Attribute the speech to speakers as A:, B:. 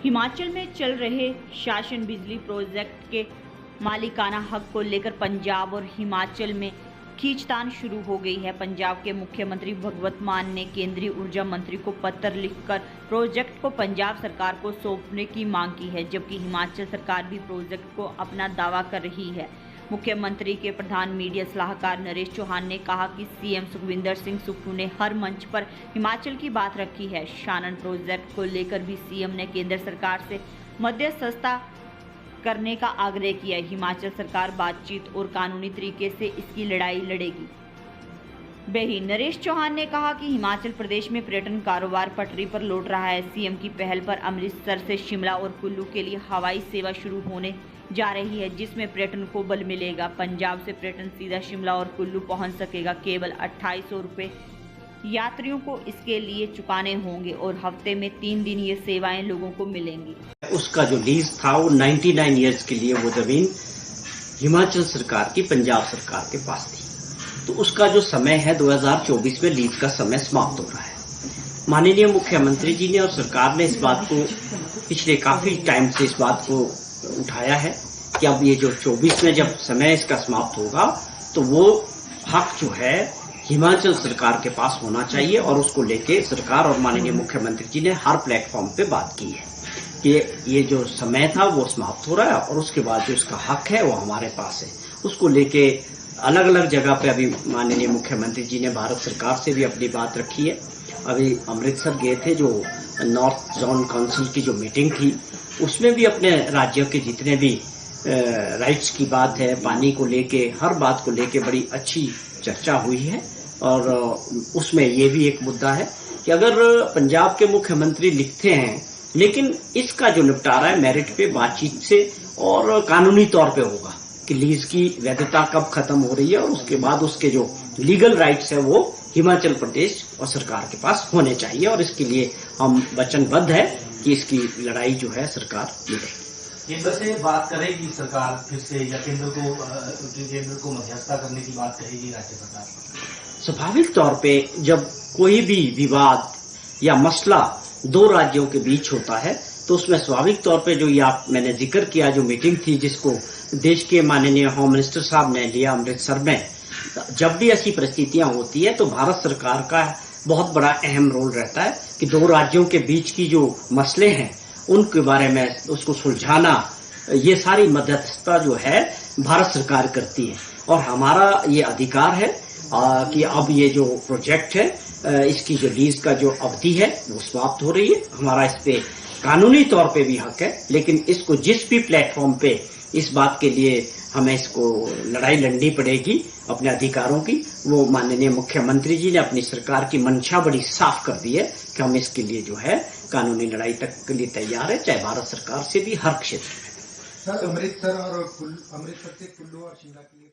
A: हिमाचल में चल रहे शासन बिजली प्रोजेक्ट के मालिकाना हक को लेकर पंजाब और हिमाचल में खींचतान शुरू हो गई है। पंजाब के मुख्यमंत्री भगवंत मान ने केंद्रीय ऊर्जा मंत्री को पत्र लिखकर प्रोजेक्ट को पंजाब सरकार को सौंपने की मांग की है, जबकि हिमाचल सरकार भी प्रोजेक्ट को अपना दावा कर रही है। मुख्यमंत्री के प्रधान मीडिया सलाहकार नरेश चौहान ने कहा कि सीएम सुखविंदर सिंह सुक्खू ने हर मंच पर हिमाचल की बात रखी है। शानन प्रोजेक्ट को लेकर भी सीएम ने केंद्र सरकार से मध्यस्थता करने का आग्रह किया। हिमाचल सरकार बातचीत और कानूनी तरीके से इसकी लड़ाई लड़ेगी। वहीं नरेश चौहान ने कहा कि हिमाचल प्रदेश में पर्यटन कारोबार पटरी पर लौट रहा है। सीएम की पहल पर अमृतसर से शिमला और कुल्लू के लिए हवाई सेवा शुरू होने जा रही है, जिसमें पर्यटन को बल मिलेगा। पंजाब से पर्यटन सीधा शिमला और कुल्लू पहुंच सकेगा। केवल 2800 रुपये यात्रियों को इसके लिए चुकाने होंगे और हफ्ते में 3 दिन ये सेवाएं लोगों को मिलेंगी।
B: उसका जो लीज था वो 99 ईयर्स के लिए वो जमीन हिमाचल सरकार की पंजाब सरकार के पास थी। तो उसका जो समय है 2024 में लीज का समय समाप्त हो रहा है। माननीय मुख्यमंत्री जी ने और सरकार ने इस बात को पिछले काफी टाइम से इस बात को उठाया है कि अब ये जो 24 में जब समय इसका समाप्त होगा तो वो हक जो है हिमाचल सरकार के पास होना चाहिए, और उसको लेके सरकार और माननीय मुख्यमंत्री जी ने हर प्लेटफॉर्म पे बात की है कि ये जो समय था वो समाप्त हो रहा है और उसके बाद जो उसका हक है वो हमारे पास है। उसको लेके अलग अलग जगह पे अभी माननीय मुख्यमंत्री जी ने भारत सरकार से भी अपनी बात रखी है। अभी अमृतसर गए थे, जो नॉर्थ जोन काउंसिल की जो मीटिंग थी उसमें भी अपने राज्यों के जितने भी राइट्स की बात है, पानी को लेके हर बात को लेके बड़ी अच्छी चर्चा हुई है। और उसमें ये भी एक मुद्दा है कि अगर पंजाब के मुख्यमंत्री लिखते हैं लेकिन इसका जो निपटारा है मेरिट पे बातचीत से और कानूनी तौर पे होगा कि लीज की वैधता कब खत्म हो रही है, और उसके बाद उसके जो लीगल राइट्स है वो हिमाचल प्रदेश और सरकार के पास होने चाहिए, और इसके लिए हम वचनबद्ध है कि इसकी लड़ाई जो है सरकार लड़ेगी।
C: केंद्र से बात करेगी सरकार फिर से, या केंद्र को मध्यस्थता करने की बात करेगी राज्य सरकार?
B: स्वाभाविक तौर पे जब कोई भी विवाद या मसला दो राज्यों के बीच होता है तो उसमें स्वाभाविक तौर पे जो ये मैंने जिक्र किया जो मीटिंग थी जिसको देश के माननीय होम मिनिस्टर साहब ने लिया अमृतसर में, जब भी ऐसी परिस्थितियां होती है तो भारत सरकार का बहुत बड़ा अहम रोल रहता है कि दो राज्यों के बीच की जो मसले हैं उनके बारे में उसको सुलझाना, ये सारी मध्यस्थता जो है भारत सरकार करती है। और हमारा ये अधिकार है कि अब ये जो प्रोजेक्ट है इसकी जो लीज का जो अवधि है वो समाप्त हो रही है। हमारा इस पे कानूनी तौर पे भी हक है, लेकिन इसको जिस भी प्लेटफॉर्म पे इस बात के लिए हमें इसको लड़ाई लड़नी पड़ेगी अपने अधिकारों की, वो माननीय मुख्यमंत्री जी ने अपनी सरकार की मंशा बड़ी साफ कर दी है कि हम इसके लिए जो है कानूनी लड़ाई तक के लिए तैयार है, चाहे भारत सरकार से भी हर क्षेत्र में।
D: सर, अमृतसर से कुल्लू और शिमला के लिए